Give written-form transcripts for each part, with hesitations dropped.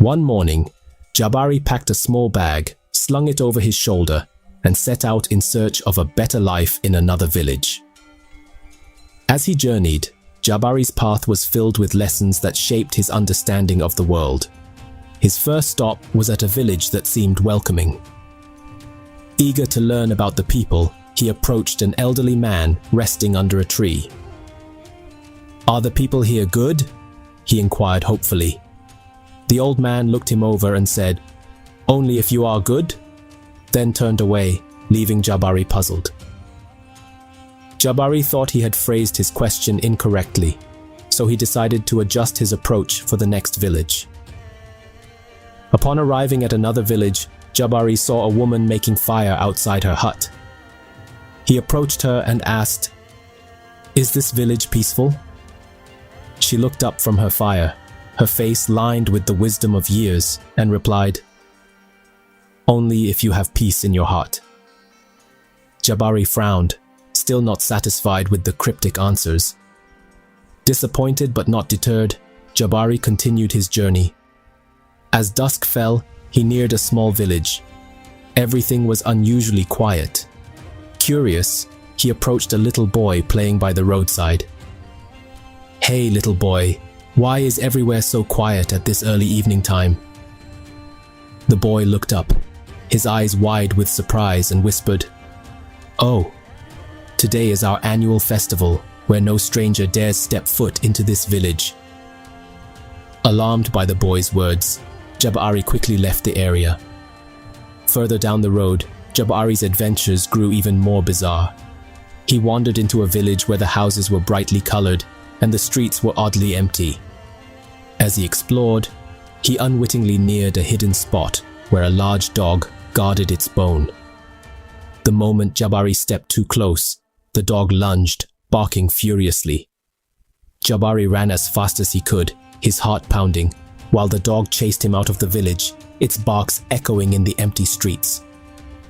One morning, Jabari packed a small bag, slung it over his shoulder, and set out in search of a better life in another village. As he journeyed, Jabari's path was filled with lessons that shaped his understanding of the world. His first stop was at a village that seemed welcoming. Eager to learn about the people, he approached an elderly man resting under a tree. "Are the people here good?" he inquired hopefully. The old man looked him over and said, "Only if you are good," then turned away, leaving Jabari puzzled. Jabari thought he had phrased his question incorrectly, so he decided to adjust his approach for the next village. Upon arriving at another village, Jabari saw a woman making fire outside her hut. He approached her and asked, "Is this village peaceful?" She looked up from her fire, her face lined with the wisdom of years, and replied, "Only if you have peace in your heart." Jabari frowned, still not satisfied with the cryptic answers. Disappointed but not deterred, Jabari continued his journey. As dusk fell, he neared a small village. Everything was unusually quiet. Curious, he approached a little boy playing by the roadside. "Hey, little boy, why is everywhere so quiet at this early evening time?" The boy looked up, his eyes wide with surprise, and whispered, "Oh, today is our annual festival where no stranger dares step foot into this village." Alarmed by the boy's words, Jabari quickly left the area. Further down the road, Jabari's adventures grew even more bizarre. He wandered into a village where the houses were brightly colored and the streets were oddly empty. As he explored, he unwittingly neared a hidden spot where a large dog guarded its bone. The moment Jabari stepped too close, the dog lunged, barking furiously. Jabari ran as fast as he could, his heart pounding, while the dog chased him out of the village, its barks echoing in the empty streets.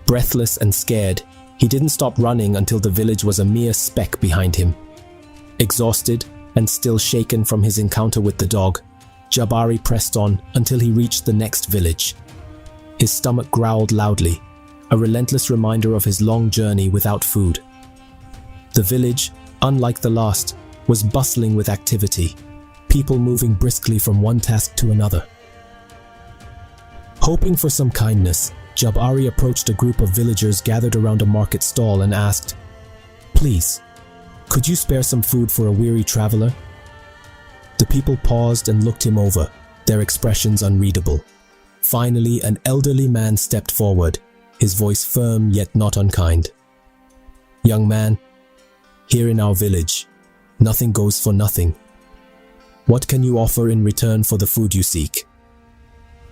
Breathless and scared, he didn't stop running until the village was a mere speck behind him. Exhausted and still shaken from his encounter with the dog, Jabari pressed on until he reached the next village. His stomach growled loudly, a relentless reminder of his long journey without food. The village, unlike the last, was bustling with activity, people moving briskly from one task to another. Hoping for some kindness, Jabari approached a group of villagers gathered around a market stall and asked, "Please, could you spare some food for a weary traveler?" The people paused and looked him over, their expressions unreadable. Finally, an elderly man stepped forward, his voice firm yet not unkind. "Young man, here in our village, nothing goes for nothing. What can you offer in return for the food you seek?"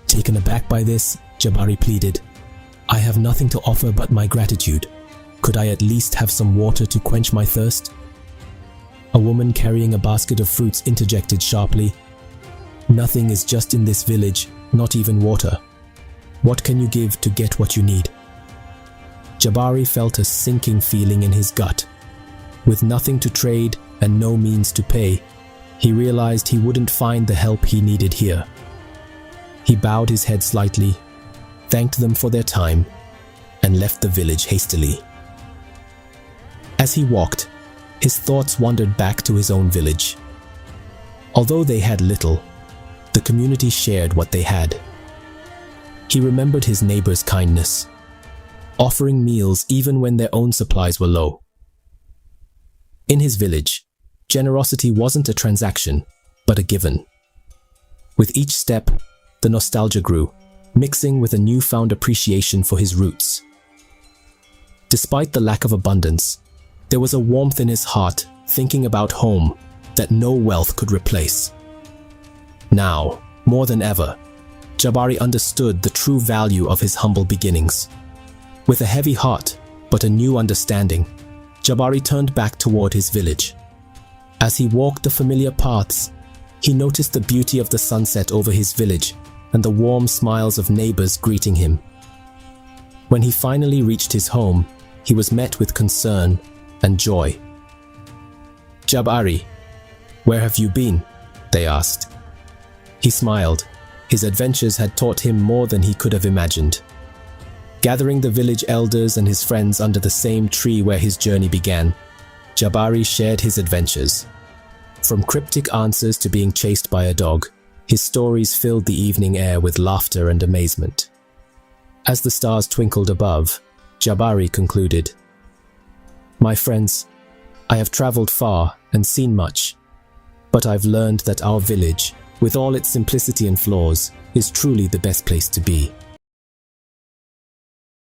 Taken aback by this, Jabari pleaded, "I have nothing to offer but my gratitude. Could I at least have some water to quench my thirst?" A woman carrying a basket of fruits interjected sharply, "Nothing is just in this village, not even water. What can you give to get what you need?" Jabari felt a sinking feeling in his gut. With nothing to trade and no means to pay, he realized he wouldn't find the help he needed here. He bowed his head slightly, thanked them for their time, and left the village hastily. As he walked, his thoughts wandered back to his own village. Although they had little, the community shared what they had. He remembered his neighbors' kindness, offering meals even when their own supplies were low. In his village, generosity wasn't a transaction, but a given. With each step, the nostalgia grew, mixing with a newfound appreciation for his roots. Despite the lack of abundance, there was a warmth in his heart thinking about home that no wealth could replace. Now, more than ever, Jabari understood the true value of his humble beginnings. With a heavy heart, but a new understanding, Jabari turned back toward his village. As he walked the familiar paths, he noticed the beauty of the sunset over his village and the warm smiles of neighbors greeting him. When he finally reached his home, he was met with concern and joy. "Jabari, where have you been?" they asked. He smiled, His adventures had taught him more than he could have imagined. Gathering the village elders and his friends under the same tree where his journey began, Jabari shared his adventures. From cryptic answers to being chased by a dog, his stories filled the evening air with laughter and amazement. As the stars twinkled above, Jabari concluded, "My friends, I have traveled far and seen much, but I've learned that our village, with all its simplicity and flaws, is truly the best place to be."